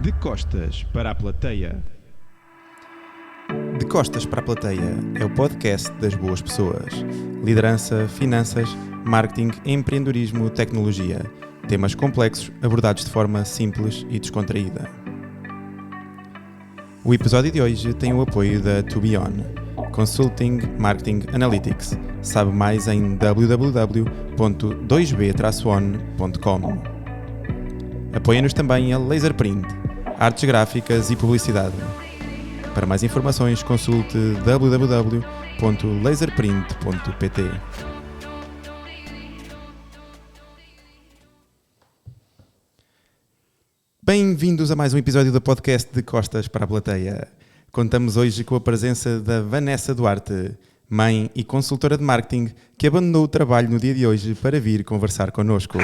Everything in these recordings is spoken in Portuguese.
De costas para a plateia. De Costas para a Plateia é o podcast das boas pessoas. Liderança, finanças, marketing, empreendedorismo, tecnologia. Temas complexos abordados de forma simples e descontraída. O episódio de hoje tem o apoio da To Be On, Consulting Marketing Analytics. Sabe mais em www.2b-on.com. Apoia-nos também a Laserprint, artes gráficas e publicidade. Para mais informações, consulte www.laserprint.pt. Bem-vindos a mais um episódio do podcast De Costas para a Plateia. Contamos hoje com a presença da Vanessa Duarte, mãe e consultora de marketing, que abandonou o trabalho no dia de hoje para vir conversar connosco.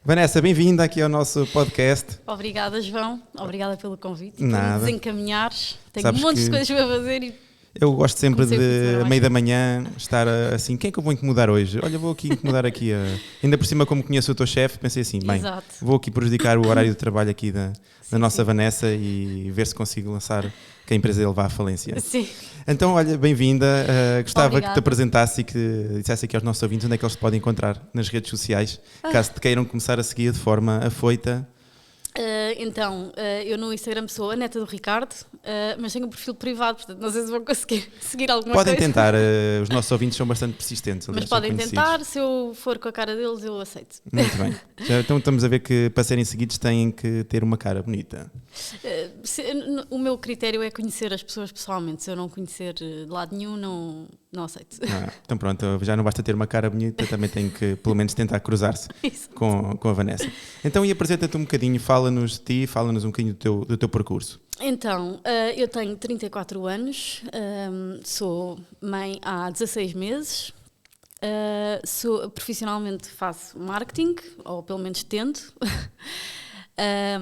Vanessa, bem-vinda aqui ao nosso podcast. Obrigada, João. Obrigada pelo convite. Nada. Por me desencaminhares. Tenho Sabes um monte que de coisas para fazer e eu gosto sempre Comecei a fazer de, a mais meio da manhã, estar assim, quem é que eu vou incomodar hoje? Olha, vou aqui incomodar aqui, ainda por cima como conheço o teu chefe, pensei assim, bem, Exato. vou aqui prejudicar o horário de trabalho aqui da nossa sim. Vanessa e ver se consigo lançar que a empresa dele vá à falência. Sim. Então, olha, bem-vinda, gostava Obrigada. que te apresentasse e que dissesse aqui aos nossos ouvintes onde é que eles te podem encontrar nas redes sociais, caso te queiram começar a seguir de forma afoita. Eu no Instagram sou a neta do Ricardo, mas tenho um perfil privado, portanto não sei se vou conseguir seguir alguma Podem coisa. tentar, os nossos ouvintes são bastante persistentes. Mas aliás, são podem conhecidos. tentar, se eu for com a cara deles eu aceito. Muito bem. Então estamos a ver que para serem seguidos têm que ter uma cara bonita. O meu critério é conhecer as pessoas pessoalmente. Se eu não conhecer de lado nenhum, não aceito. Então pronto, já não basta ter uma cara bonita, também tem que pelo menos tentar cruzar-se Isso. com a Vanessa. Então e apresenta-te um bocadinho, fala-nos de ti, fala-nos um bocadinho do teu percurso. Então, eu tenho 34 anos, sou mãe há 16 meses, profissionalmente faço marketing, ou pelo menos tento,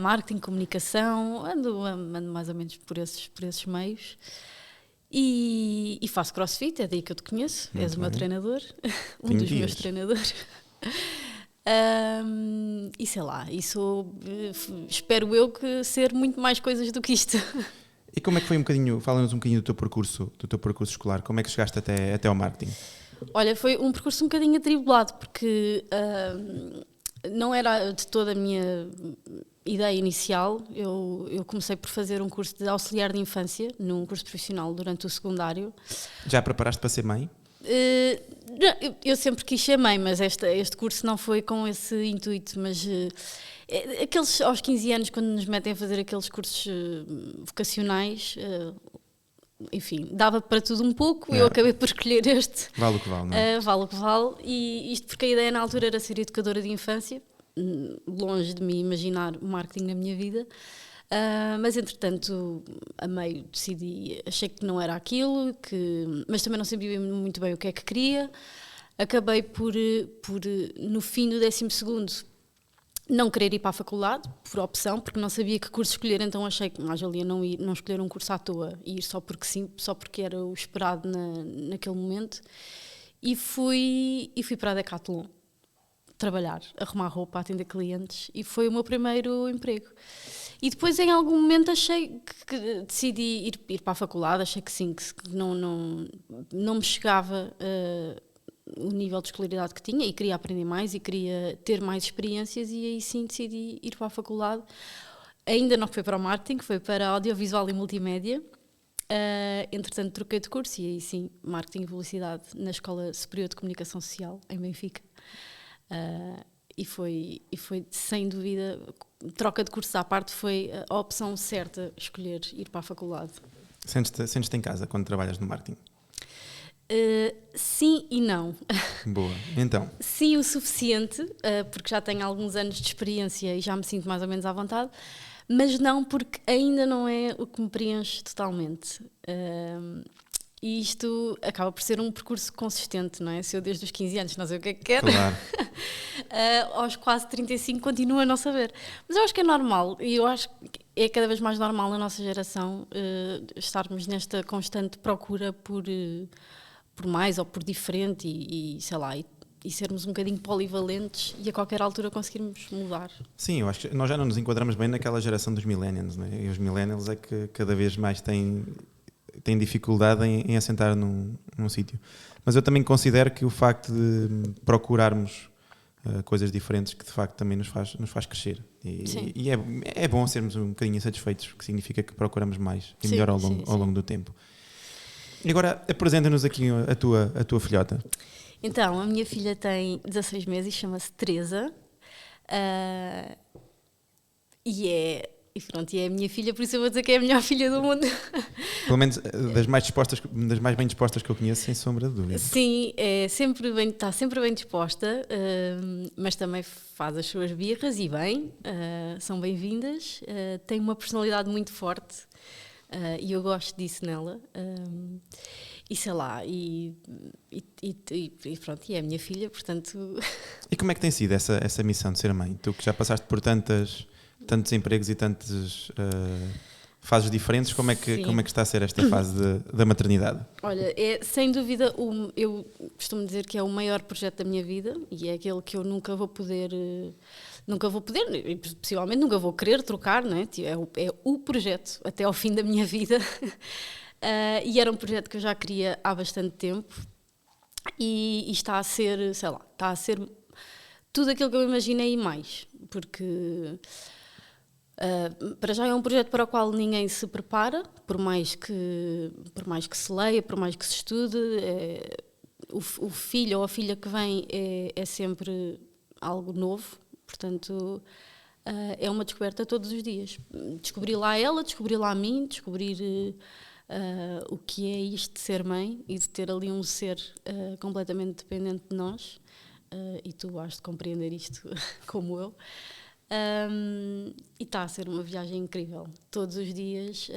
marketing, comunicação, ando mais ou menos por esses meios. E faço crossfit, é daí que eu te conheço, és o meu treinador, um dos meus treinadores. E sei lá, espero eu que ser muito mais coisas do que isto. E como é que foi fala-nos um bocadinho do teu percurso escolar, como é que chegaste até ao marketing? Olha, foi um percurso um bocadinho atribulado, porque não era de toda a minha ideia inicial. Eu comecei por fazer um curso de auxiliar de infância, num curso profissional durante o secundário. Já preparaste para ser mãe? Eu sempre quis ser mãe, mas este curso não foi com esse intuito, mas aqueles aos 15 anos, quando nos metem a fazer aqueles cursos vocacionais, enfim, dava para tudo um pouco. Eu acabei por escolher este. Vale o que vale, não é? Vale o que vale, e isto porque a ideia na altura era ser educadora de infância, longe de me imaginar o marketing na minha vida. Mas entretanto, a meio achei que não era aquilo, mas também não sabia muito bem o que é que queria. Acabei por no fim do 12º, não querer ir para a faculdade, por opção, porque não sabia que curso escolher, então achei que mais valia não escolher um curso à toa e ir só porque sim, só porque era o esperado naquele momento. E fui para a Decathlon trabalhar, arrumar roupa, atender clientes, e foi o meu primeiro emprego. E depois, em algum momento, achei que decidi ir para a faculdade, achei que sim, que não me chegava o nível de escolaridade que tinha, e queria aprender mais e queria ter mais experiências, e aí sim decidi ir para a faculdade. Ainda não foi para o marketing, foi para audiovisual e multimédia. Entretanto, troquei de curso, e aí sim, marketing e publicidade na Escola Superior de Comunicação Social, em Benfica. E foi sem dúvida, troca de cursos à parte, foi a opção certa, escolher ir para a faculdade. Sentes-te em casa quando trabalhas no marketing? Sim e não. Boa, então. Sim, o suficiente, porque já tenho alguns anos de experiência e já me sinto mais ou menos à vontade, mas não porque ainda não é o que me preenche totalmente. E isto acaba por ser um percurso consistente, não é? Se eu desde os 15 anos não sei o que é que quero, Claro. aos quase 35 continuo a não saber. Mas eu acho que é normal, e eu acho que é cada vez mais normal na nossa geração estarmos nesta constante procura por mais ou por diferente e sei lá, e sermos um bocadinho polivalentes e a qualquer altura conseguirmos mudar. Sim, eu acho que nós já não nos enquadramos bem naquela geração dos millennials, né? E os millennials é que cada vez mais têm dificuldade em assentar num sítio. Mas eu também considero que o facto de procurarmos coisas diferentes que de facto também nos faz crescer. E é bom sermos um bocadinho insatisfeitos, porque significa que procuramos mais e melhor ao longo do tempo. E agora apresenta-nos aqui a tua filhota. Então, a minha filha tem 16 meses, chama-se Teresa, e é a minha filha, por isso eu vou dizer que é a melhor filha do mundo. Pelo menos das mais bem dispostas que eu conheço, sem sombra de dúvida. Sim, está sempre bem disposta, mas também faz as suas birras e bem, são bem-vindas, tem uma personalidade muito forte e eu gosto disso nela. E sei lá, e pronto, e é a minha filha, portanto... E como é que tem sido essa missão de ser mãe? Tu que já passaste por tantos empregos e tantas fases diferentes, como é que está a ser esta fase da maternidade? Olha, é sem dúvida, eu costumo dizer que é o maior projeto da minha vida e é aquele que eu nunca vou poder, e possivelmente nunca vou querer trocar, não é? É o projeto até ao fim da minha vida. E era um projeto que eu já queria há bastante tempo e está a ser, sei lá, tudo aquilo que eu imaginei e mais, porque para já é um projeto para o qual ninguém se prepara, por mais que se leia, por mais que se estude, o filho ou a filha que vem é sempre algo novo, portanto é uma descoberta todos os dias. Descobrir lá ela, descobrir lá a mim, descobrir o que é isto de ser mãe e de ter ali um ser completamente dependente de nós, e tu has de compreender isto como eu, e está a ser uma viagem incrível todos os dias,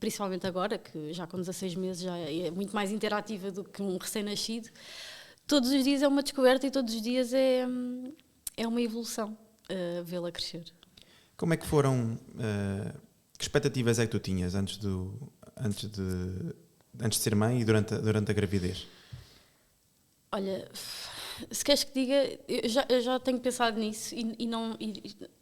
principalmente agora que já com 16 meses já é muito mais interativa do que um recém-nascido. Todos os dias é uma descoberta e todos os dias é uma evolução, vê-la crescer. Como é que foram, que expectativas é que tu tinhas antes de ser mãe e durante a gravidez? Olha, se queres que diga, eu já tenho pensado nisso e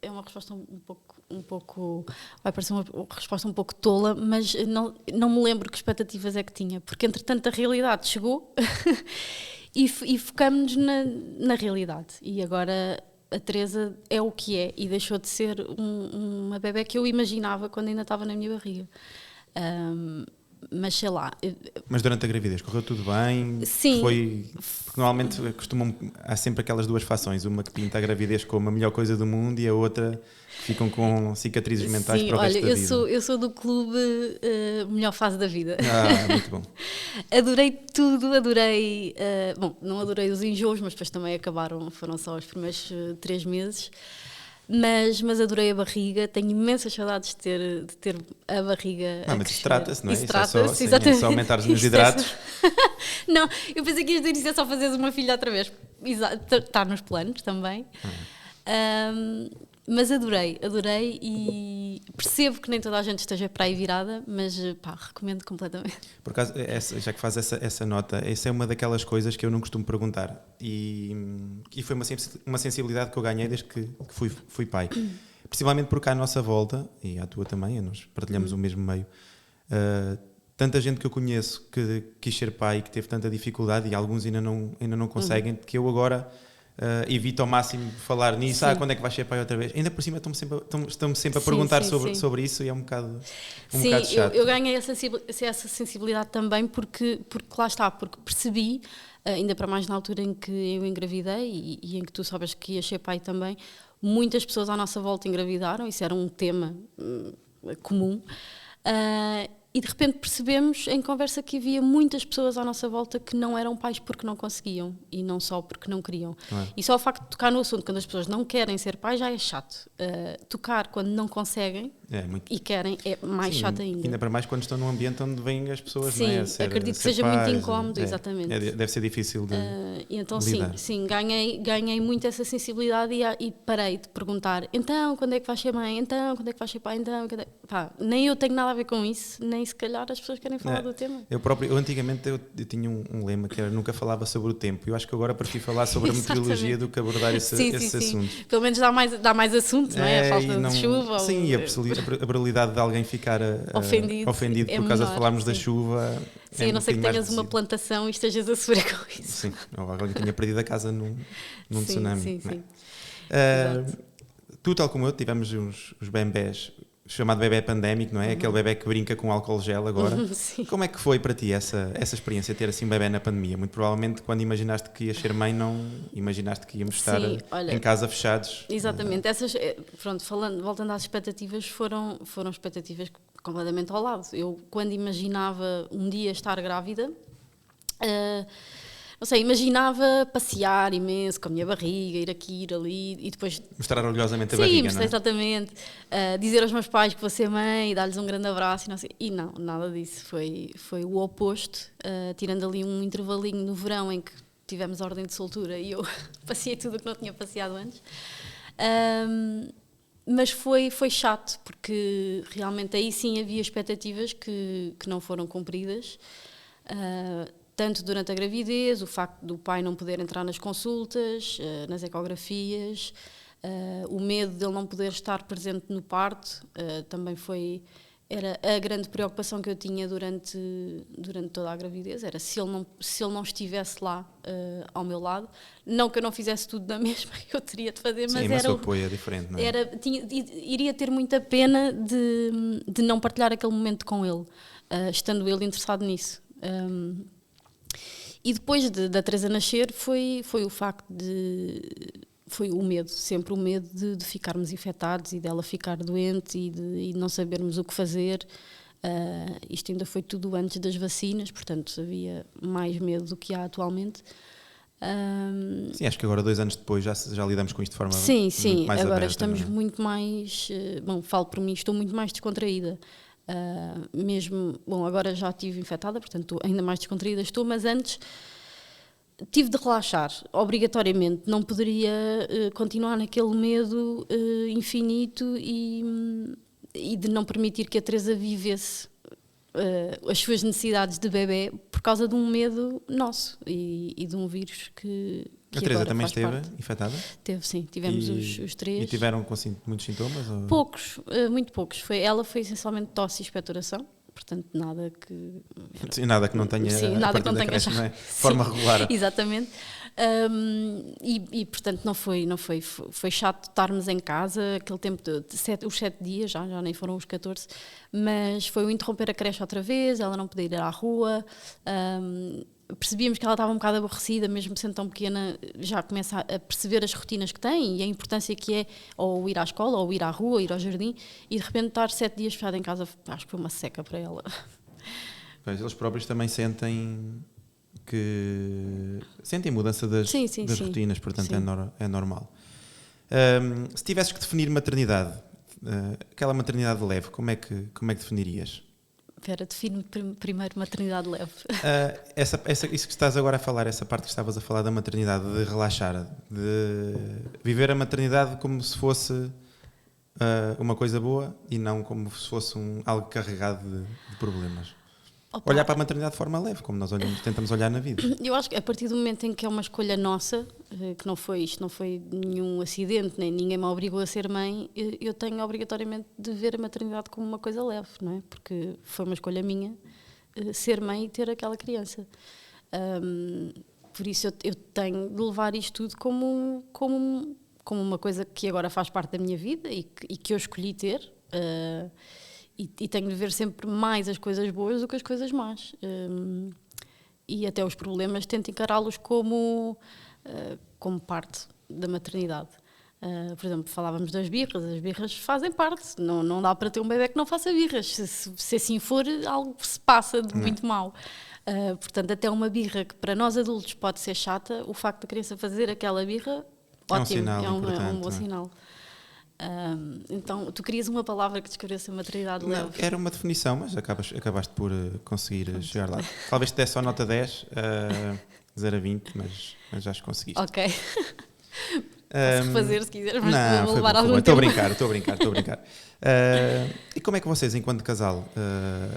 é uma resposta um pouco vai parecer uma resposta um pouco tola, mas não me lembro que expectativas é que tinha, porque entretanto a realidade chegou e focamos-nos na realidade, e agora a Teresa é o que é e deixou de ser uma bebé que eu imaginava quando ainda estava na minha barriga. Mas sei lá. Mas durante a gravidez correu tudo bem? Sim. Porque normalmente há sempre aquelas duas fações, uma que pinta a gravidez como a melhor coisa do mundo e a outra que ficam com cicatrizes mentais para o resto da vida. Eu sou do clube melhor fase da vida. Muito bom. Adorei tudo, não adorei os enjoos, mas depois também foram só os primeiros 3 meses. Mas adorei a barriga, tenho imensas saudades de ter a barriga. Mas isso trata-se, não é? Isso trata-se, é só aumentar os hidratos. Não, eu pensei que ias dizer isso é só fazeres uma filha outra vez. Exato, está nos planos também. Mas adorei e percebo que nem toda a gente esteja para aí virada, mas recomendo completamente. Por acaso, já que faz essa nota, essa é uma daquelas coisas que eu não costumo perguntar e foi uma sensibilidade que eu ganhei desde que fui pai. Principalmente porque à nossa volta, e à tua também, nós partilhamos o mesmo meio, tanta gente que eu conheço que quis ser pai e que teve tanta dificuldade e alguns ainda não conseguem, que eu agora... evito ao máximo falar nisso. Quando é que vais ser pai outra vez? Ainda por cima estão-me sempre a perguntar sobre isso e é um bocado chato. Eu ganhei essa sensibilidade também porque lá está, porque percebi, ainda para mais na altura em que eu engravidei e em que tu sabes que ias ser pai também, muitas pessoas à nossa volta engravidaram, isso era um tema comum, e de repente percebemos em conversa que havia muitas pessoas à nossa volta que não eram pais porque não conseguiam e não só porque não queriam. E só o facto de tocar no assunto quando as pessoas não querem ser pais já é chato. Tocar quando não conseguem É muito. e querem, é mais Sim, chato ainda. Ainda para mais quando estão num ambiente onde vêm as pessoas, Sim, não é? acredito que ser seja pais, muito incómodo, exatamente. deve ser difícil de E então lidar. sim, ganhei muito essa sensibilidade e parei de perguntar, então, quando é que vais ser mãe? Então, quando é que vais ser pai? Então, pá, nem eu tenho nada a ver com isso, nem se calhar as pessoas querem falar do tema. Eu antigamente eu tinha um lema que era nunca falava sobre o tempo. Eu acho que agora prefiro falar sobre a meteorologia do que abordar esses assuntos. Pelo menos dá mais assunto, não é? A falta de chuva. Sim, ou, a probabilidade de alguém ficar ofendido por causa de menor, falarmos da sim. chuva. Sim, a não ser que tenhas uma plantação e estejas a sofrer com isso. Sim, ou alguém tinha perdido a casa num tsunami. Sim, não é? sim. Uh, tu, tal como eu, tivemos os bebés, chamado bebé pandémico, não é? Aquele bebé que brinca com álcool gel agora. Sim. Como é que foi para ti essa experiência, ter assim um bebé na pandemia? Muito provavelmente quando imaginaste que ias ser mãe, não imaginaste que íamos estar em casa fechados. Exatamente. Pronto, voltando às expectativas, foram expectativas completamente ao lado. Eu, quando imaginava um dia estar grávida, não sei, imaginava passear imenso com a minha barriga, ir aqui, ir ali e depois... Mostrar orgulhosamente a Sim, barriga, mostrar não é? exatamente. Dizer aos meus pais que vou ser mãe e dar-lhes um grande abraço e não sei. E não, nada disso. Foi o oposto. Tirando ali um intervalinho no verão em que tivemos a ordem de soltura e eu passei tudo o que não tinha passeado antes. Mas foi chato, porque realmente aí sim havia expectativas que não foram cumpridas. Tanto durante a gravidez, o facto do pai não poder entrar nas consultas, nas ecografias, o medo de ele não poder estar presente no parto, também era a grande preocupação que eu tinha durante toda a gravidez, era se ele não estivesse lá ao meu lado, não que eu não fizesse tudo da mesma que eu teria de fazer, Sim, mas o apoio é diferente, não é? Iria ter muita pena de não partilhar aquele momento com ele, estando ele interessado nisso. E depois da Teresa nascer foi o facto foi o medo, sempre o medo de ficarmos infectados e dela ficar doente e de não sabermos o que fazer. Isto ainda foi tudo antes das vacinas, portanto havia mais medo do que há atualmente. Sim, acho que agora 2 anos depois já lidamos com isto de forma sim, muito mais agora aberta, estamos não é? muito mais, falo por mim, estou muito mais descontraída. Agora já estive infectada, portanto ainda mais descontraída estou, mas antes tive de relaxar, obrigatoriamente, não poderia continuar naquele medo infinito e de não permitir que a Teresa vivesse as suas necessidades de bebê por causa de um medo nosso e de um vírus que a Teresa agora também faz esteve parte. infectada? Teve, sim, tivemos os 3. E tiveram muitos sintomas? Ou? Poucos, muito poucos. Ela foi essencialmente tosse e expectoração, portanto nada que... Sim, nada que não tenha a partir da creche, não é? De forma regular. Exatamente. Portanto foi chato estarmos em casa aquele tempo os 7 dias, já nem foram os 14, mas foi o interromper a creche outra vez, ela não podia ir à rua, percebíamos que ela estava um bocado aborrecida, mesmo sendo tão pequena, já começa a perceber as rotinas que tem e a importância que é ou ir à escola, ou ir à rua, ir ao jardim, e de repente estar 7 dias fechada em casa, acho que foi uma seca para ela. Pois, eles próprios também sentem mudança das rotinas, portanto é normal. Se tivesses que definir maternidade, aquela maternidade leve, como é que definirias? Espera, define primeiro maternidade leve. Isso que estás agora a falar, essa parte que estavas a falar da maternidade, de relaxar, de viver a maternidade como se fosse uma coisa boa e não como se fosse algo carregado de problemas. Opa. Olhar para a maternidade de forma leve, como nós tentamos olhar na vida. Eu acho que a partir do momento em que é uma escolha nossa, que isto não foi nenhum acidente, nem ninguém me obrigou a ser mãe, eu tenho obrigatoriamente de ver a maternidade como uma coisa leve, não é? Porque foi uma escolha minha ser mãe e ter aquela criança. Por isso eu tenho de levar isto tudo como uma coisa que agora faz parte da minha vida e que eu escolhi ter. E tenho de ver sempre mais as coisas boas do que as coisas más. E até os problemas tento encará-los como parte da maternidade. Por exemplo, falávamos das birras. As birras fazem parte. Não dá para ter um bebé que não faça birras. Se assim for, algo se passa de muito mal. Portanto, até uma birra que para nós adultos pode ser chata, o facto da criança fazer aquela birra, ótimo, é um bom sinal. sinal. Então, tu querias uma palavra que descrevesse a maternidade Não, leve. era uma definição, mas acabaste por conseguir chegar lá. Talvez te desse só nota 10, 0 a 20, mas acho que conseguiste. Ok. Posso refazer se quiseres, mas Não, vou foi levar bom, algum Estou a tempo. brincar. E como é que vocês, enquanto casal,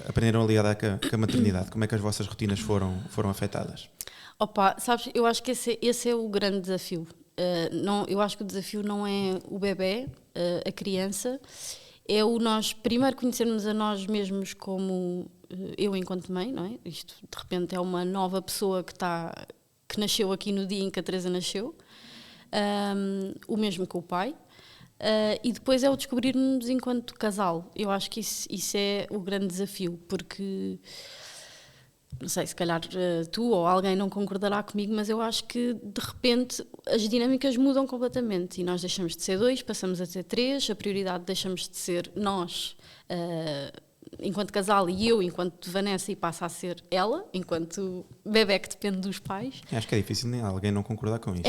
aprenderam a lidar com a maternidade? Como é que as vossas rotinas foram afetadas? Opa, sabes, eu acho que esse é o grande desafio. Eu acho que o desafio não é o bebé, a criança, é o nós primeiro conhecermos a nós mesmos como eu enquanto mãe, não é? Isto de repente é uma nova pessoa que nasceu aqui no dia em que a Teresa nasceu, o mesmo com o pai. E depois é o descobrir-nos enquanto casal. Eu acho que isso é o grande desafio, porque não sei, se calhar tu ou alguém não concordará comigo, mas eu acho que de repente as dinâmicas mudam completamente e nós deixamos de ser 2, passamos a ser 3, a prioridade deixamos de ser nós enquanto casal e eu enquanto Vanessa e passa a ser ela, enquanto bebé que depende dos pais. Acho que é difícil nem alguém não concordar com isso.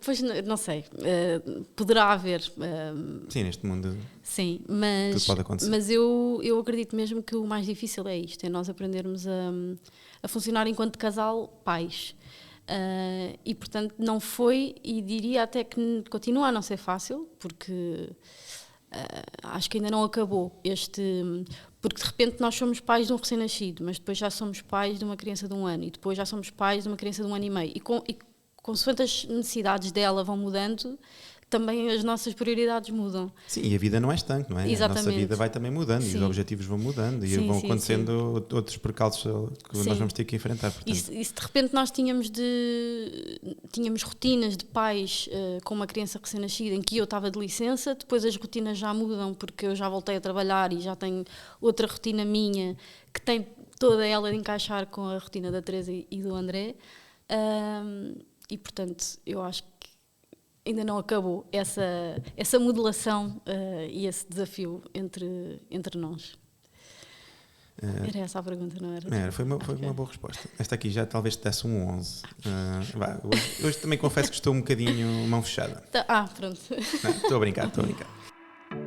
Pois não sei, poderá haver. Sim, neste mundo Sim, tudo pode acontecer. mas eu acredito mesmo que o mais difícil é isto, é nós aprendermos a funcionar enquanto casal pais. E portanto não foi, e diria até que continua a não ser fácil, porque acho que ainda não acabou porque de repente nós somos pais de um recém-nascido, mas depois já somos pais de uma criança de 1 ano e depois já somos pais de uma criança de 1 ano e meio e consoante as necessidades dela vão mudando, também as nossas prioridades mudam. Sim, e a vida não é estanque, não é? Exatamente. A nossa vida vai também mudando e os objetivos vão mudando e vão acontecendo outros percalços que nós vamos ter que enfrentar. Portanto. E se de repente nós tínhamos rotinas de pais com uma criança recém-nascida em que eu estava de licença, depois as rotinas já mudam porque eu já voltei a trabalhar e já tenho outra rotina minha que tem toda ela de encaixar com a rotina da Teresa e do André. E portanto eu acho que ainda não acabou essa modelação e esse desafio entre nós. Era essa a pergunta, não era? Foi uma boa resposta. Esta aqui já talvez te desse um 11. Hoje também confesso que estou um bocadinho mão fechada. Pronto. Estou a brincar.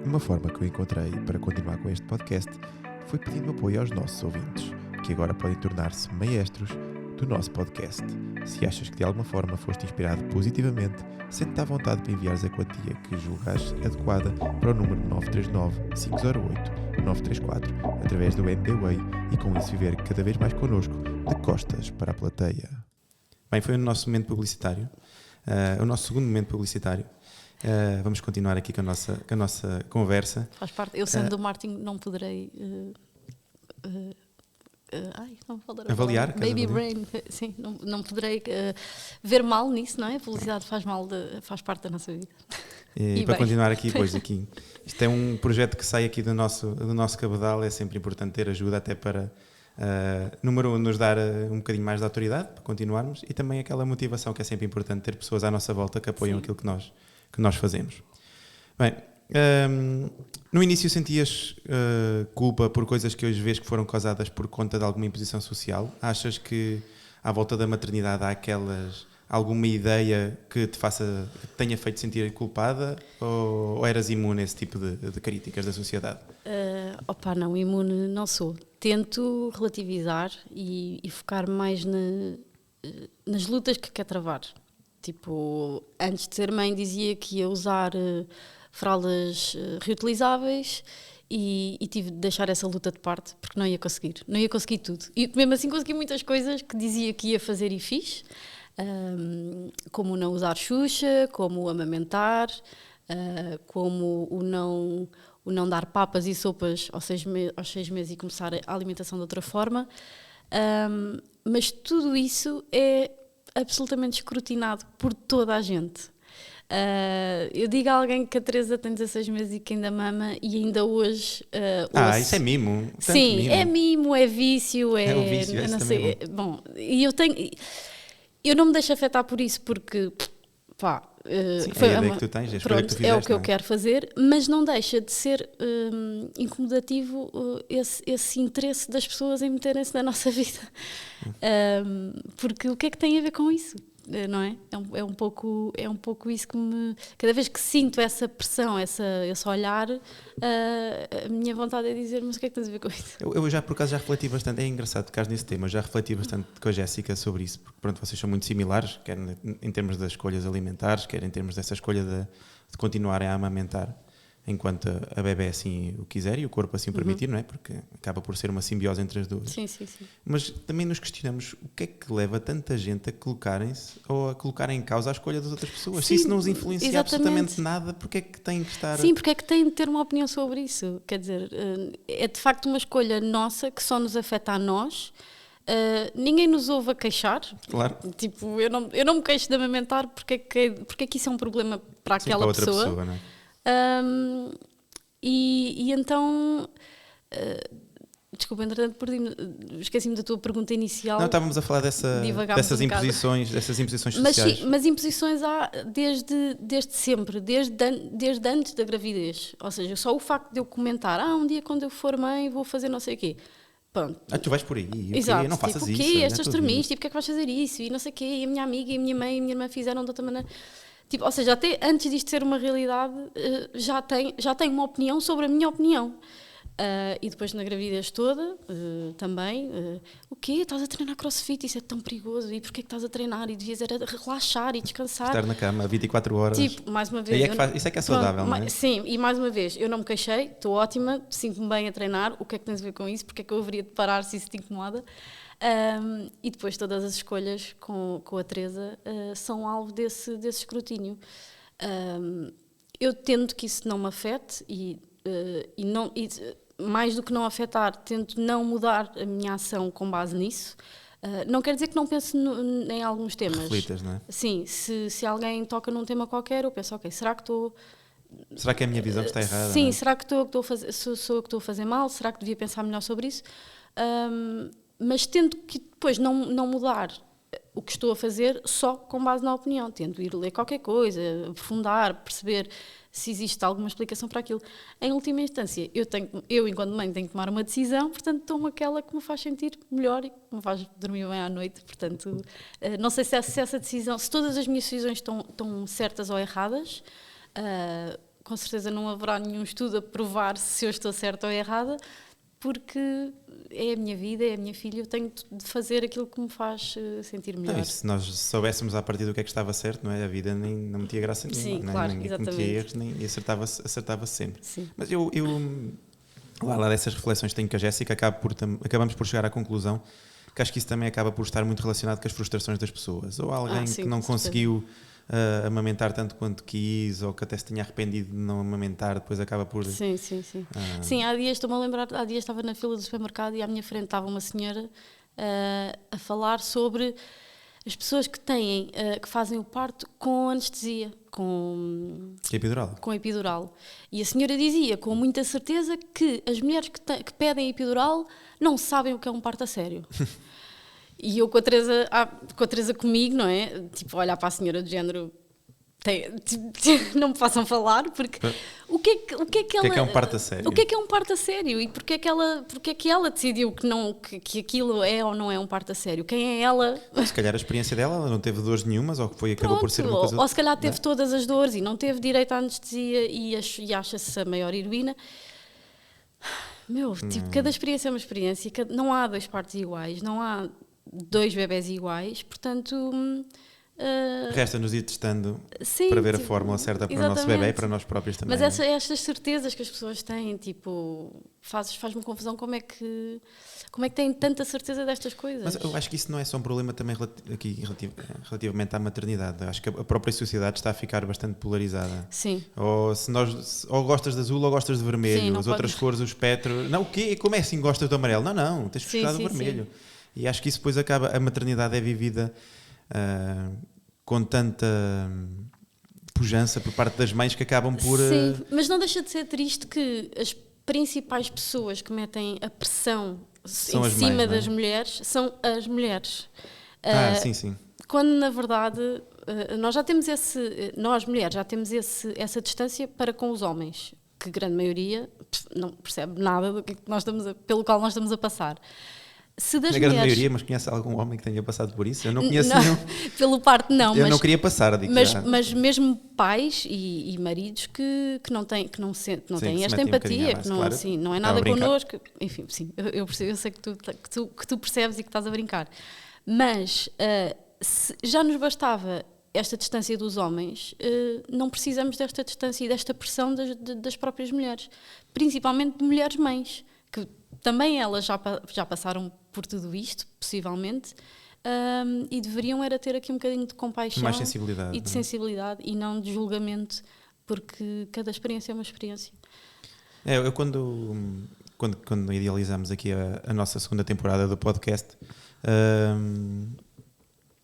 Uma forma que eu encontrei para continuar com este podcast foi pedindo apoio aos nossos ouvintes, que agora podem tornar-se maestros do nosso podcast. Se achas que de alguma forma foste inspirado positivamente, sente-te à vontade para enviares a quantia que julgares adequada para o número 939-508-934 através do MBWay e com isso viver cada vez mais connosco de costas para a plateia. Bem, foi o nosso momento publicitário, o nosso segundo momento publicitário. Vamos continuar aqui com a nossa conversa. Faz parte. Eu sendo do marketing não poderei... não vou falar avaliar? Baby brain, sim, não poderei ver mal nisso, não é? A publicidade faz parte da nossa vida. E para continuar aqui, isto é um projeto que sai aqui do nosso cabedal, é sempre importante ter ajuda até para, número 1, nos dar um bocadinho mais de autoridade para continuarmos e também aquela motivação que é sempre importante ter pessoas à nossa volta que apoiam aquilo que nós fazemos. Bem, no início sentias culpa por coisas que hoje vês que foram causadas por conta de alguma imposição social? Achas que à volta da maternidade há alguma ideia que te tenha feito sentir culpada ou eras imune a esse tipo de críticas da sociedade? Não, imune não sou. Tento relativizar e focar mais nas lutas que quer travar. Tipo, antes de ser mãe dizia que ia usar fraldas reutilizáveis e tive de deixar essa luta de parte porque não ia conseguir tudo e mesmo assim consegui muitas coisas que dizia que ia fazer e fiz, como não usar Xuxa, como o amamentar, como o não dar papas e sopas aos 6 meses e começar a alimentação de outra forma, mas tudo isso é absolutamente escrutinado por toda a gente. Eu digo a alguém que a Teresa tem 16 meses e que ainda mama e ainda hoje ouço. Isso é mimo. Sim, mimo. É mimo, é vício, é um vício, não sei. Bom. E eu não me deixo afetar por isso porque foi a ideia que tu tens, pronto, que tu fizeste, é o que eu quero fazer, mas não deixa de ser incomodativo esse interesse das pessoas em meterem-se na nossa vida. Porque o que é que tem a ver com isso? não é? É um pouco isso que me... Cada vez que sinto essa pressão, esse olhar, a minha vontade é dizer, mas o que é que tens a ver com isso? Eu já, por acaso, já refleti bastante, é engraçado tocar nesse tema, já refleti bastante com a Jéssica sobre isso, porque pronto, vocês são muito similares, quer em termos das escolhas alimentares, quer em termos dessa escolha de continuarem a amamentar enquanto a bebé assim o quiser e o corpo assim o permitir, não é? Porque acaba por ser uma simbiose entre as duas. Sim. Mas também nos questionamos o que é que leva tanta gente a colocarem-se ou a colocar em causa a escolha das outras pessoas. Sim, se isso não os influencia exatamente. absolutamente nada, porque é que têm que estar... Sim, porque é que têm de ter uma opinião sobre isso? Quer dizer, é de facto uma escolha nossa que só nos afeta a nós. Ninguém nos ouve a queixar. Claro. Tipo, eu não me queixo de amamentar porque é que isso é um problema para aquela outra pessoa. não é? E então, desculpa, entretanto esqueci-me da tua pergunta inicial. Não, estávamos a falar dessas imposições sociais. Mas imposições há desde sempre, desde antes da gravidez. Ou seja, só o facto de eu comentar, um dia quando eu for mãe vou fazer não sei o quê. Pronto. Tu vais por aí, exato, não faças tipo, isso. O quê? Estas extremista, e porque é que vais fazer isso? E não sei o quê, e a minha amiga, e a minha mãe, e a minha irmã fizeram de outra maneira. Tipo, ou seja, até antes disto ser uma realidade, já tenho uma opinião sobre a minha opinião. E depois na gravidez toda, também, o quê? Estás a treinar crossfit? Isso é tão perigoso. E porquê que estás a treinar? E devias era relaxar e descansar. Estar na cama 24 horas. Tipo, mais uma vez... Isso é que é saudável, não é? Sim, e mais uma vez, eu não me queixei, estou ótima, sinto-me bem a treinar. O que é que tens a ver com isso? Porque é que eu haveria de parar se isso te incomoda? E depois todas as escolhas com a Teresa são alvo desse escrutínio. Eu tento que isso não me afete e mais do que não afetar, tento não mudar a minha ação com base nisso. Não quer dizer que não pense em alguns temas. Reflitas, não é? Sim, se alguém toca num tema qualquer, eu penso, ok, será que é a minha visão que está errada? Sim, não é? será que sou eu que estou a fazer mal? Será que devia pensar melhor sobre isso? Mas tento que depois não mudar o que estou a fazer só com base na opinião. Tento ir ler qualquer coisa, aprofundar, perceber se existe alguma explicação para aquilo. Em última instância, eu enquanto mãe tenho que tomar uma decisão, portanto tomo aquela que me faz sentir melhor e que me faz dormir bem à noite. Portanto, não sei se essa decisão, se todas as minhas decisões estão certas ou erradas, com certeza não haverá nenhum estudo a provar se eu estou certa ou errada, porque é a minha vida, é a minha filha, eu tenho de fazer aquilo que me faz sentir melhor. Não, se nós soubéssemos à partida do que é que estava certo, não é? A vida não metia graça nenhuma. Sim, não é? claro, Ninguém exatamente. cometia erros e acertava sempre. Sim. Mas eu lá dessas reflexões que tenho com a Jéssica, acabamos por chegar à conclusão que acho que isso também acaba por estar muito relacionado com as frustrações das pessoas. Ou alguém sim, que não com certeza. conseguiu amamentar tanto quanto quis, ou que até se tinha arrependido de não amamentar, depois acaba por... Sim. Sim, há dias, estou-me a lembrar, estava na fila do supermercado e à minha frente estava uma senhora a falar sobre as pessoas que fazem o parto com anestesia, com epidural. Com epidural. E a senhora dizia com muita certeza que as mulheres que pedem epidural não sabem o que é um parto a sério. E eu com a Teresa comigo, não é? Tipo, olhar para a senhora de género, não me façam falar, porque o que é que é um parto a sério? O que é um parto a sério? E porque é que ela decidiu que aquilo é ou não é um parto a sério? Quem é ela? Se calhar a experiência dela, ela não teve dores nenhumas, ou acabou por ser uma coisa... Ou se calhar teve todas as dores e não teve direito à anestesia e acha-se a maior heroína. Tipo, cada experiência é uma experiência, não há dois partos iguais, não há dois bebés iguais, portanto... Resta-nos ir testando para ver a fórmula certa para o nosso bebé e para nós próprios também. Mas estas certezas que as pessoas têm, tipo, faz-me confusão como é que têm tanta certeza destas coisas. Mas eu acho que isso não é só um problema também relativamente à maternidade. Acho que a própria sociedade está a ficar bastante polarizada. Sim. Ou gostas de azul ou gostas de vermelho. Sim, as outras cores, o espectro... Não, o quê? Como é assim gostas do amarelo? Não, tens que gostar do vermelho. Sim. E acho que isso depois acaba... A maternidade é vivida... com tanta pujança por parte das mães que acabam por... Sim, mas não deixa de ser triste que as principais pessoas que metem a pressão em cima das mulheres são as mulheres. Sim. Quando, na verdade, nós mulheres já temos essa distância para com os homens, que a grande maioria não percebe nada do que pelo qual nós estamos a passar. Se das Na grande mulheres... maioria, mas conhece algum homem que tenha passado por isso? Eu não conheço nenhum. Pelo parte não, Eu mas, não queria passar, digo já. mas mesmo pais e maridos que não têm, que não Sim, têm que se esta metem um bocadinho empatia, mais, que não, claro. assim, não é Estava nada a brincar. connosco. Enfim, sim, eu percebo, eu sei que tu percebes e que estás a brincar. Mas já nos bastava esta distância dos homens, não precisamos desta distância e desta pressão das próprias mulheres, principalmente de mulheres mães, que também elas já passaram por tudo isto, possivelmente, e deveriam era ter aqui um bocadinho de compaixão Mais sensibilidade. e de sensibilidade e não de julgamento, porque cada experiência é uma experiência. Eu quando idealizámos aqui a nossa segunda temporada do podcast,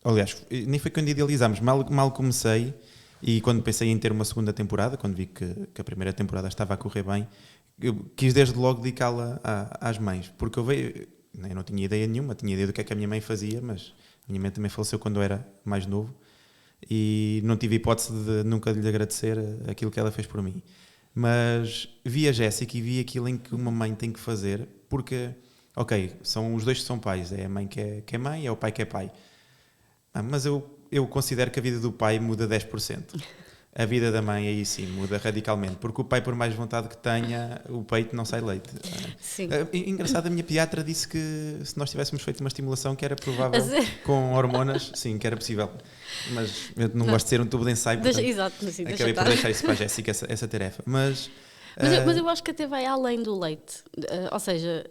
aliás, nem foi quando idealizámos, mal comecei, e quando pensei em ter uma segunda temporada, quando vi que a primeira temporada estava a correr bem, eu quis desde logo dedicá-la às mães, porque eu não tinha ideia nenhuma, tinha ideia do que é que a minha mãe fazia, mas a minha mãe também faleceu quando eu era mais novo e não tive hipótese de nunca lhe agradecer aquilo que ela fez por mim. Mas vi a Jéssica e vi aquilo em que uma mãe tem que fazer, porque, ok, são os dois que são pais, é a mãe que é mãe, é o pai que é pai. Mas eu considero que a vida do pai muda 10%. A vida da mãe aí sim muda radicalmente, porque o pai, por mais vontade que tenha, o peito não sai leite. Sim. Engraçado, a minha pediatra disse que se nós tivéssemos feito uma estimulação que era provável, com hormonas, sim, que era possível. Mas eu não gosto de ser um tubo de ensaio, portanto, Exato, assim, acabei por deixar isso para a Jéssica, essa tarefa. Mas eu acho que até vai além do leite, ou seja...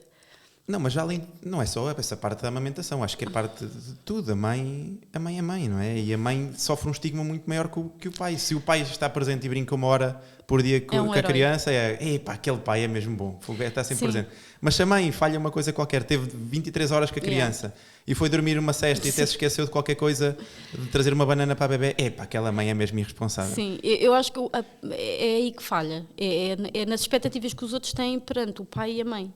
Não, mas já além, não é só essa parte da amamentação, acho que é parte de tudo. A mãe é mãe, não é? E a mãe sofre um estigma muito maior que o pai. Se o pai está presente e brinca 1 hora por dia com a criança, aquele pai é mesmo bom, está sempre presente. Mas se a mãe falha uma coisa qualquer, teve 23 horas com a criança e foi dormir uma cesta e até se esqueceu de qualquer coisa, de trazer uma banana para a bebê, aquela mãe é mesmo irresponsável. Sim, eu acho que é aí que falha, é nas expectativas que os outros têm perante o pai e a mãe.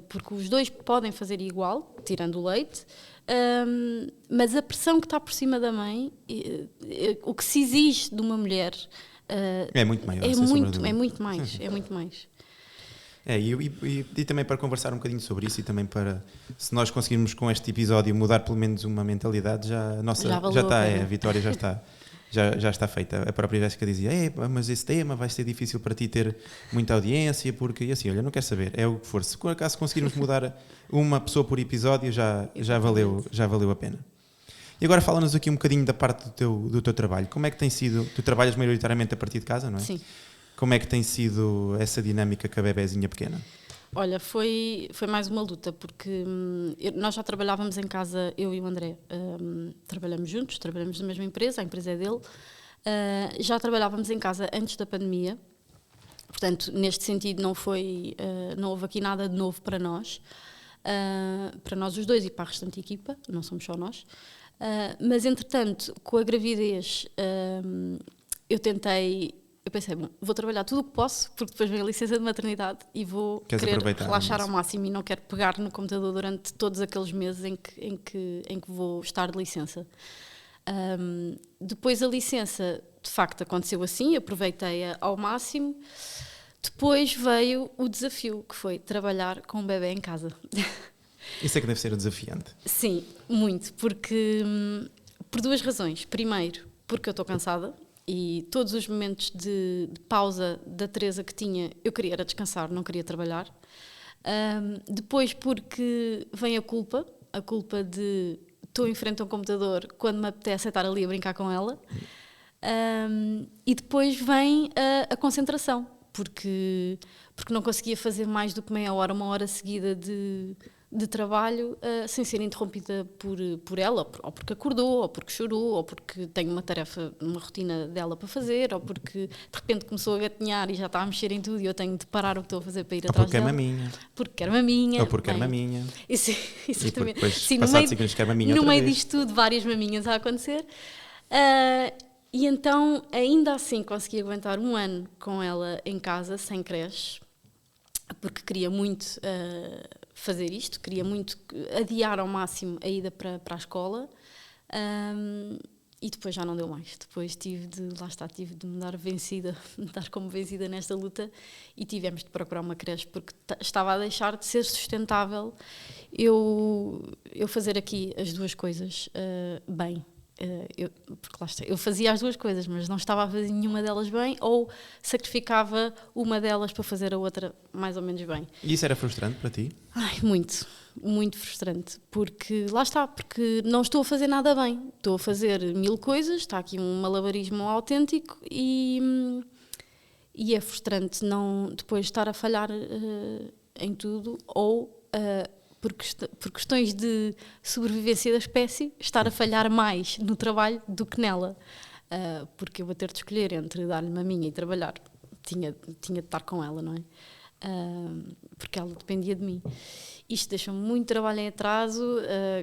Porque os dois podem fazer igual, tirando o leite, mas a pressão que está por cima da mãe, o que se exige de uma mulher é muito maior. É muito mais. E também para conversar um bocadinho sobre isso e também para, se nós conseguirmos com este episódio mudar pelo menos uma mentalidade, já está, a vitória já está. Já está feita. A própria Jéssica dizia, mas esse tema vai ser difícil para ti ter muita audiência, porque, e assim, olha, não quero saber, é o que for. Se por acaso conseguirmos mudar uma pessoa por episódio, já valeu a pena. E agora fala-nos aqui um bocadinho da parte do teu trabalho. Como é que tem sido, tu trabalhas maioritariamente a partir de casa, não é? Sim. Como é que tem sido essa dinâmica com a bebezinha pequena? Olha, foi mais uma luta, porque nós já trabalhávamos em casa, eu e o André, trabalhamos juntos, trabalhamos na mesma empresa, a empresa é dele, já trabalhávamos em casa antes da pandemia, portanto, neste sentido não houve aqui nada de novo para nós os dois e para a restante equipa, não somos só nós, mas entretanto, com a gravidez, eu pensei, vou trabalhar tudo o que posso, porque depois vem a licença de maternidade e vou querer relaxar ao máximo e não quero pegar no computador durante todos aqueles meses em que vou estar de licença. Depois a licença, de facto, aconteceu assim, aproveitei-a ao máximo. Depois veio o desafio, que foi trabalhar com um bebê em casa. Isso é que deve ser desafiante. Sim, muito, porque por 2 razões. Primeiro, porque eu estou cansada. E todos os momentos de pausa da Teresa que tinha, eu queria era descansar, não queria trabalhar. Depois porque vem a culpa de estou em frente a um computador quando me apetece estar ali a brincar com ela. E depois vem a concentração, porque não conseguia fazer mais do que meia hora, 1 hora seguida de trabalho sem ser interrompida por ela, ou porque acordou, ou porque chorou, ou porque tem uma tarefa, uma rotina dela para fazer, ou porque de repente começou a gatinhar e já está a mexer em tudo e eu tenho de parar o que estou a fazer para ir atrás dela. Porque quer maminha. Ou porque quer maminha. Isso e também. depois, Sim, passado 5 anos, quer maminha no outra meio vez. disto tudo, várias maminhas a acontecer. E então, ainda assim, consegui aguentar 1 ano com ela em casa, sem creche, porque queria muito fazer isto, queria muito adiar ao máximo a ida para a escola. E depois já não deu mais. Depois tive de me dar vencida, me dar como vencida nesta luta e tivemos de procurar uma creche porque estava a deixar de ser sustentável eu fazer aqui as duas coisas bem. Porque lá está, eu fazia as duas coisas, mas não estava a fazer nenhuma delas bem ou sacrificava uma delas para fazer a outra mais ou menos bem. E isso era frustrante para ti? Ai, muito frustrante, porque lá está, porque não estou a fazer nada bem, estou a fazer 1000 coisas, está aqui um malabarismo autêntico e é frustrante não depois estar a falhar em tudo ou por questões de sobrevivência da espécie, estar a falhar mais no trabalho do que nela, porque eu vou ter de escolher entre dar-lhe maminha e trabalhar, tinha de estar com ela, não é? Porque ela dependia de mim. Isto deixou-me muito trabalho em atraso,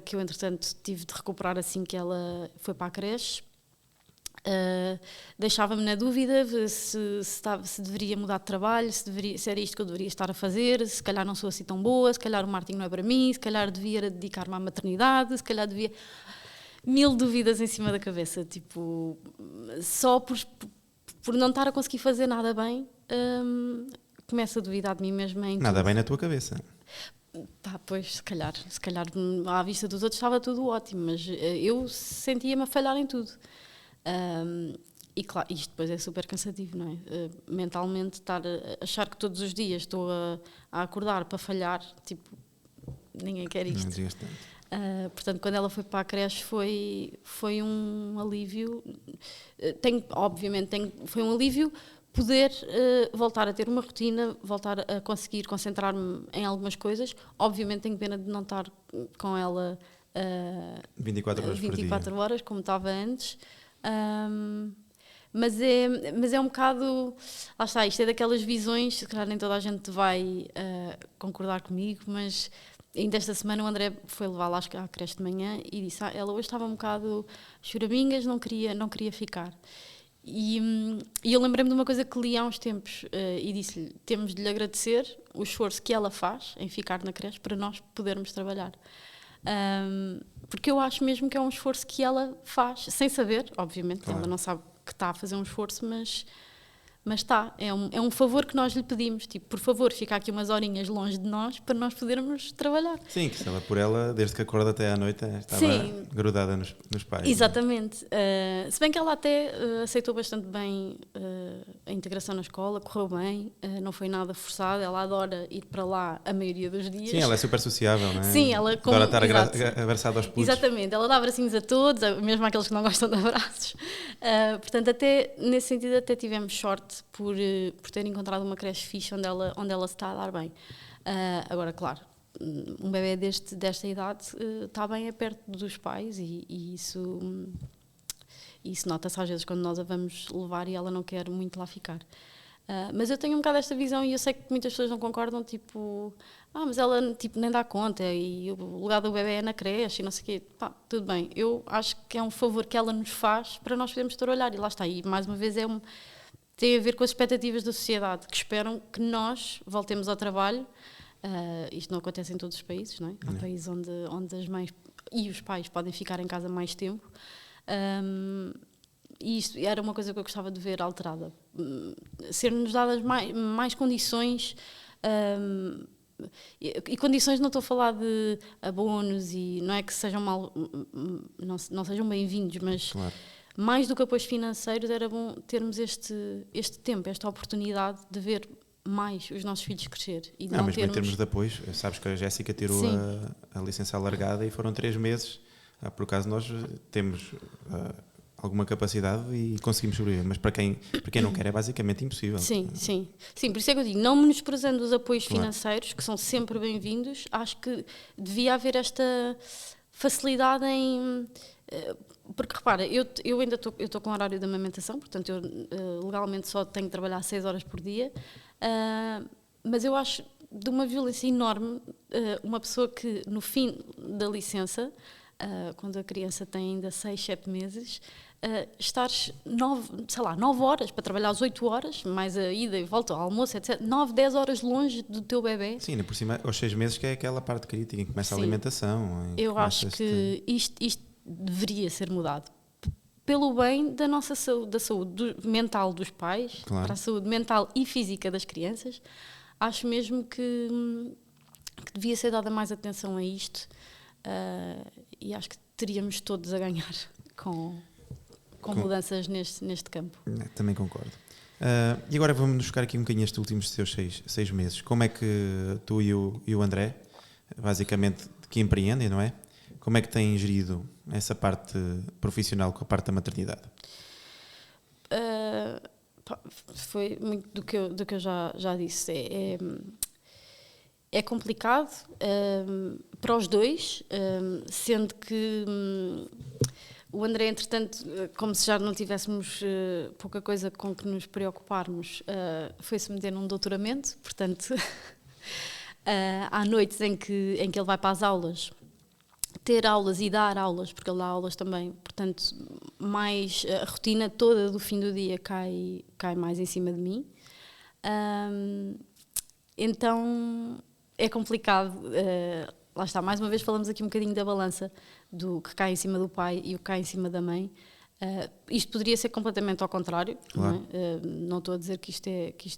que eu entretanto tive de recuperar assim que ela foi para a creche. Deixava-me na dúvida se deveria mudar de trabalho, se era isto que eu deveria estar a fazer, se calhar não sou assim tão boa, se calhar o marketing não é para mim, se calhar devia dedicar-me à maternidade, se calhar devia... 1000 dúvidas em cima da cabeça, tipo, só por não estar a conseguir fazer nada bem, começo a duvidar de mim mesma em Nada tudo. bem na tua cabeça. Pá, pois, se calhar à vista dos outros estava tudo ótimo, mas eu sentia-me a falhar em tudo. E claro, isto depois é super cansativo, não é? Mentalmente estar a achar que todos os dias estou a acordar para falhar, tipo, ninguém quer isto. Não digas tanto. Portanto, quando ela foi para a creche foi um alívio. Foi um alívio poder voltar a ter uma rotina, voltar a conseguir concentrar-me em algumas coisas. Obviamente tenho pena de não estar com ela 24 horas por dia. horas, como estava antes. Mas é um bocado... Lá está, isto é daquelas visões, se calhar nem toda a gente vai concordar comigo, mas ainda esta semana o André foi levá-la à creche de manhã e disse, ela hoje estava um bocado choramingas, não queria ficar. E eu lembrei-me de uma coisa que li há uns tempos e disse-lhe, temos de lhe agradecer o esforço que ela faz em ficar na creche para nós podermos trabalhar. Porque eu acho mesmo que é um esforço que ela faz, sem saber, obviamente, claro. Ela não sabe que está a fazer um esforço, mas está, é um favor que nós lhe pedimos, tipo, por favor, fica aqui umas horinhas longe de nós para nós podermos trabalhar. Sim, que se ela por ela, desde que acorda até à noite, estava grudada nos pais. Exatamente. Se bem que ela até aceitou bastante bem a integração na escola, correu bem, não foi nada forçada, ela adora ir para lá a maioria dos dias. Sim, ela é super sociável, não é? Sim, ela... Adora estar abraçada aos putos. Exatamente, ela dá abracinhos a todos, mesmo àqueles que não gostam de abraços. Portanto, até nesse sentido, até tivemos sorte por ter encontrado uma creche fixe onde ela se está a dar bem. Agora, claro, um bebê desta idade está bem perto dos pais e isso nota-se às vezes quando nós a vamos levar e ela não quer muito lá ficar. Mas eu tenho um bocado esta visão e eu sei que muitas pessoas não concordam, tipo, mas ela tipo, nem dá conta e o lugar do bebê é na creche e não sei o quê. Pá, tudo bem, eu acho que é um favor que ela nos faz para nós podermos estar a olhar e lá está, e mais uma vez tem a ver com as expectativas da sociedade, que esperam que nós voltemos ao trabalho. Isto não acontece em todos os países, não é? Há países onde as mães e os pais podem ficar em casa mais tempo. E isto era uma coisa que eu gostava de ver alterada. Ser-nos dadas mais condições... E condições não estou a falar de abonos e não é que sejam não sejam bem-vindos, mas... Claro. Mais do que apoios financeiros, era bom termos este tempo, esta oportunidade de ver mais os nossos filhos crescer. E mesmo em termos de apoios, sabes que a Jéssica tirou a licença alargada e foram 3 meses. Por acaso nós temos alguma capacidade e conseguimos sobreviver, mas para quem não quer é basicamente impossível. Sim, por isso é que eu digo, não menosprezando os apoios financeiros, que são sempre bem-vindos, acho que devia haver esta facilidade em... Porque repara, eu ainda estou com o horário de amamentação, portanto eu legalmente só tenho que trabalhar 6 horas por dia, mas eu acho de uma violência enorme uma pessoa que no fim da licença, quando a criança tem ainda 6, 7 meses, estares 9 horas para trabalhar às 8 horas, mais a ida e volta ao almoço, etc. 9, 10 horas longe do teu bebê. Sim, por cima, aos 6 meses que é aquela parte crítica em que começa a alimentação. Eu acho que isto deveria ser mudado. pelo bem da nossa saúde, da saúde mental dos pais, Claro. para a saúde mental e física das crianças. Acho mesmo que devia ser dada mais atenção a isto, e acho que teríamos todos a ganhar com mudanças neste campo. Também concordo. E agora vamos buscar aqui um bocadinho estes últimos seus 6 meses. Como é que tu e o André, basicamente, que empreendem, não é? Como é que têm gerido essa parte profissional com a parte da maternidade? Foi muito do que eu já disse. É complicado para os dois, sendo que o André, entretanto, como se já não tivéssemos pouca coisa com que nos preocuparmos, foi-se meter num doutoramento, portanto, há noites em que ele vai para as aulas, ter aulas e dar aulas, porque ele dá aulas também, portanto, mais a rotina toda do fim do dia cai mais em cima de mim. Então é complicado. Lá está, mais uma vez falamos aqui um bocadinho da balança do que cai em cima do pai e o que cai em cima da mãe. Isto poderia ser completamente ao contrário, Claro. não estou a dizer que isto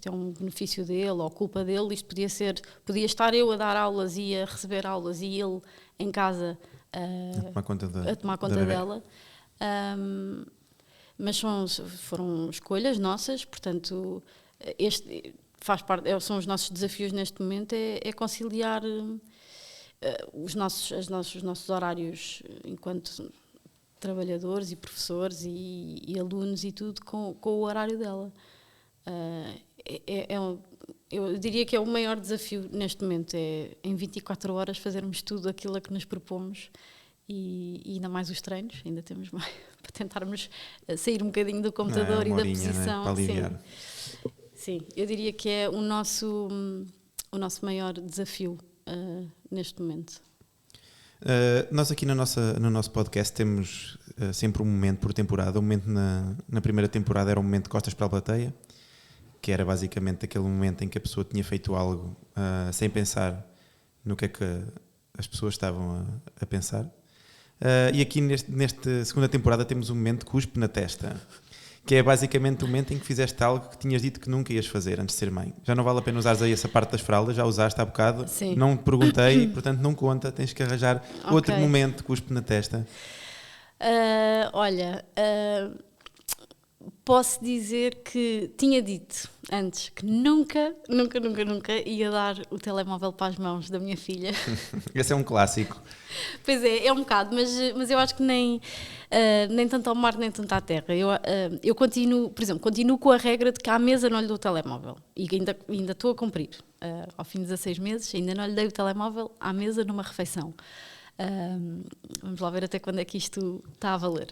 é um benefício dele ou culpa dele. Isto podia estar eu a dar aulas e a receber aulas e ele em casa A tomar conta a tomar conta dela. Mas foram escolhas nossas, portanto, este faz parte, são os nossos desafios neste momento, é conciliar os nossos horários enquanto trabalhadores e professores e alunos e tudo com o horário dela. Eu diria que é o maior desafio neste momento, é em 24 horas fazermos tudo aquilo a que nos propomos e ainda mais os treinos, ainda temos mais para tentarmos sair um bocadinho do computador e da posição. Para aliviar. Sim, eu diria que é o nosso maior desafio neste momento. Nós aqui no nosso podcast temos sempre um momento por temporada. O momento na primeira temporada era um momento de costas para a plateia, que era basicamente aquele momento em que a pessoa tinha feito algo sem pensar no que é que as pessoas estavam a pensar. E aqui nesta segunda temporada temos um momento de cuspe na testa, que é basicamente o momento em que fizeste algo que tinhas dito que nunca ias fazer antes de ser mãe. Já não vale a pena usares aí essa parte das fraldas, já usaste há bocado. Sim. Não te perguntei, portanto não conta, tens que arranjar outro momento de cuspe na testa. Olha, posso dizer que tinha dito antes que nunca ia dar o telemóvel para as mãos da minha filha. Esse é um clássico. Pois é um bocado, mas eu acho que nem tanto ao mar nem tanto à terra. Eu continuo com a regra de que à mesa não lhe dou o telemóvel e ainda estou a cumprir. Ao fim de 16 meses ainda não lhe dei o telemóvel à mesa numa refeição. Vamos lá ver até quando é que isto está a valer.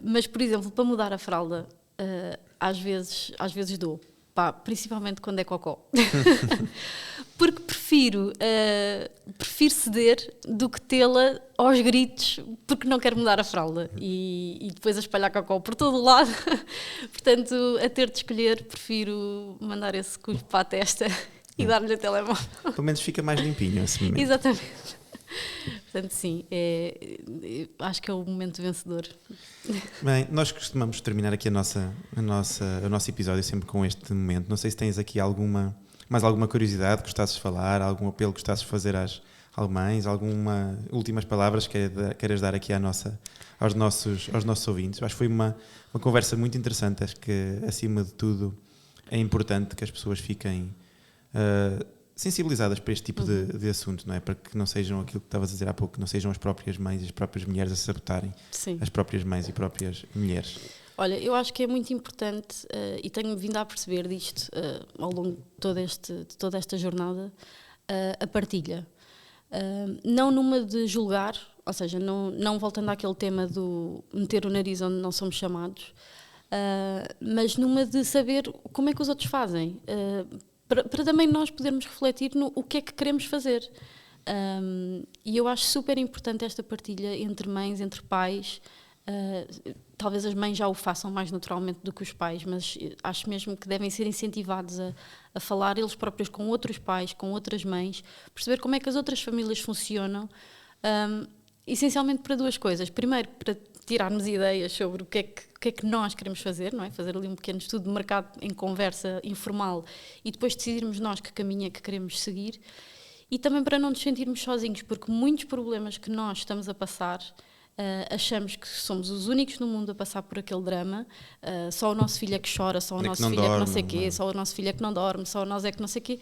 Mas, por exemplo, para mudar a fralda, às vezes dou. Principalmente quando é cocó. Porque prefiro ceder do que tê-la aos gritos porque não quero mudar a fralda e depois a espalhar cocó por todo o lado. Portanto, a ter de escolher, prefiro mandar esse cuspe para a testa e dar-lhe o telemóvel. Pelo menos fica mais limpinho esse momento. Exatamente. Portanto, sim, acho que é o momento vencedor. Bem, nós costumamos terminar aqui o nosso episódio sempre com este momento. Não sei se tens aqui mais alguma curiosidade que gostasses de falar, algum apelo que gostasses de fazer às mães, algumas últimas palavras que queiras dar aqui aos nossos ouvintes. Eu acho que foi uma conversa muito interessante. Acho que, acima de tudo, é importante que as pessoas fiquem sensibilizadas para este tipo de assunto, não é? Para que não sejam aquilo que estavas a dizer há pouco, que não sejam as próprias mães e as próprias mulheres a sabotarem as próprias mães e próprias mulheres. Olha, eu acho que é muito importante e tenho vindo a perceber disto ao longo de toda esta jornada, a partilha. Não numa de julgar, ou seja, não voltando àquele tema do meter o nariz onde não somos chamados, mas numa de saber como é que os outros fazem, para também nós podermos refletir no o que é que queremos fazer. E eu acho super importante esta partilha entre mães, entre pais. Talvez as mães já o façam mais naturalmente do que os pais, mas acho mesmo que devem ser incentivados a falar eles próprios com outros pais, com outras mães, perceber como é que as outras famílias funcionam, essencialmente para duas coisas. Primeiro, para tirarmos ideias sobre o que é que nós queremos fazer, não é? Fazer ali um pequeno estudo de mercado em conversa informal e depois decidirmos nós que caminho é que queremos seguir. E também para não nos sentirmos sozinhos, porque muitos problemas que nós estamos a passar, achamos que somos os únicos no mundo a passar por aquele drama, só o nosso filho é que chora, só o nosso filho é que não sei o quê, só o nosso filho é que não dorme, só nós é que não sei o quê.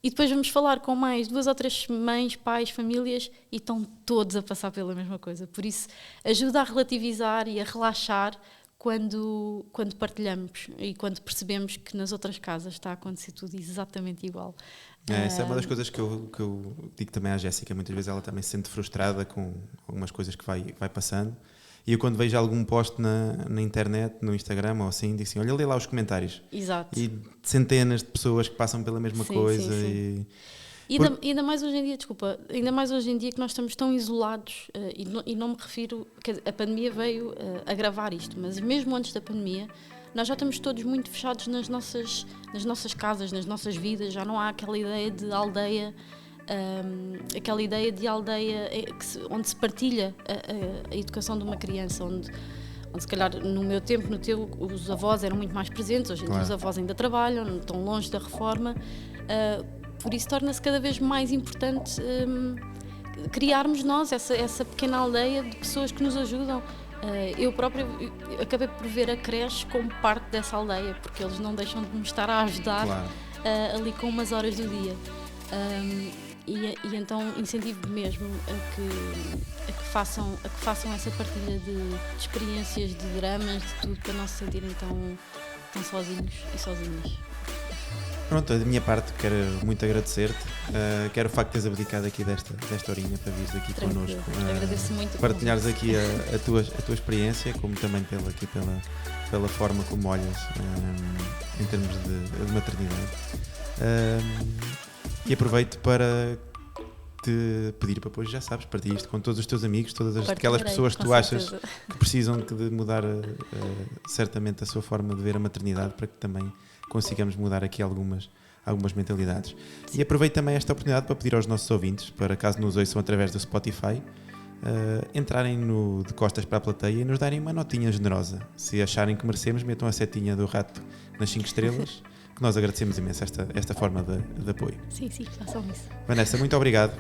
E depois vamos falar com mais 2 ou 3 mães, pais, famílias e estão todos a passar pela mesma coisa. Por isso, ajuda a relativizar e a relaxar quando partilhamos e quando percebemos que nas outras casas está a acontecer tudo exatamente igual. Essa é uma das coisas que eu digo também à Jéssica. Muitas vezes ela também se sente frustrada com algumas coisas que vai passando. E eu, quando vejo algum post na internet, no Instagram ou assim, digo assim: olha, lê lá os comentários. Exato. E centenas de pessoas que passam pela mesma coisa. Sim. E ainda mais hoje em dia, ainda mais hoje em dia que nós estamos tão isolados, e não me refiro, a pandemia veio agravar isto, mas mesmo antes da pandemia, nós já estamos todos muito fechados nas nossas casas, nas nossas vidas, já não há aquela ideia de aldeia, onde se partilha a educação de uma criança, onde se calhar no meu tempo, no teu, os avós eram muito mais presentes, hoje em dia os avós ainda trabalham, estão longe da reforma, por isso torna-se cada vez mais importante criarmos nós essa pequena aldeia de pessoas que nos ajudam. Eu própria acabei por ver a creche como parte dessa aldeia, porque eles não deixam de me estar a ajudar ali com umas horas do dia. E então incentivo mesmo a que façam essa partilha de experiências, de dramas, de tudo, para não se sentirem tão sozinhos e sozinhas. Pronto, da minha parte quero muito agradecer-te. Quero o facto de teres abdicado aqui desta horinha para vires aqui connosco. Agradeço muito. Partilhares aqui a tua experiência, como também pela forma como olhas em termos de maternidade. E aproveito para te pedir para depois, já sabes, partilha isto com todos os teus amigos, todas aquelas pessoas que tu achas que precisam de mudar certamente a sua forma de ver a maternidade, para que também consigamos mudar aqui algumas mentalidades. Sim. E aproveito também esta oportunidade para pedir aos nossos ouvintes, para caso nos ouçam através do Spotify, entrarem no De Costas para a Plateia e nos darem uma notinha generosa. Se acharem que merecemos, metam a setinha do rato nas 5 estrelas, que nós agradecemos imenso esta forma de apoio. Sim, façam isso. Vanessa, muito obrigado.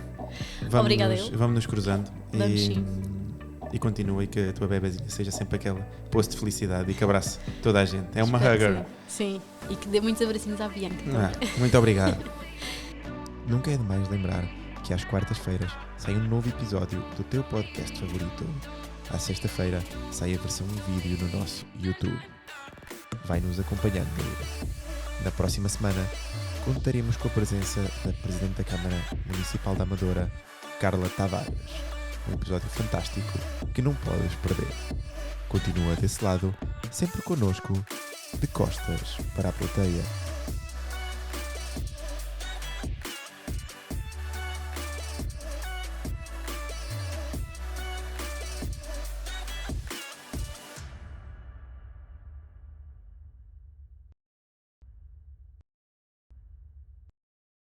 Obrigada eu. Vamos nos cruzando. Vamos sim. E continua, e que a tua bebezinha seja sempre aquela poço de felicidade e que abrace toda a gente. É uma hugger. Sim, e que dê muitos abracinhos à Bianca. Muito obrigado. Nunca é demais lembrar que às quartas-feiras sai um novo episódio do teu podcast favorito. À sexta-feira sai a versão em vídeo no nosso YouTube. Vai nos acompanhando. Na próxima semana contaremos com a presença da Presidente da Câmara Municipal da Amadora, Carla Tavares. Um episódio fantástico que não podes perder. Continua desse lado, sempre connosco, de costas para a plateia.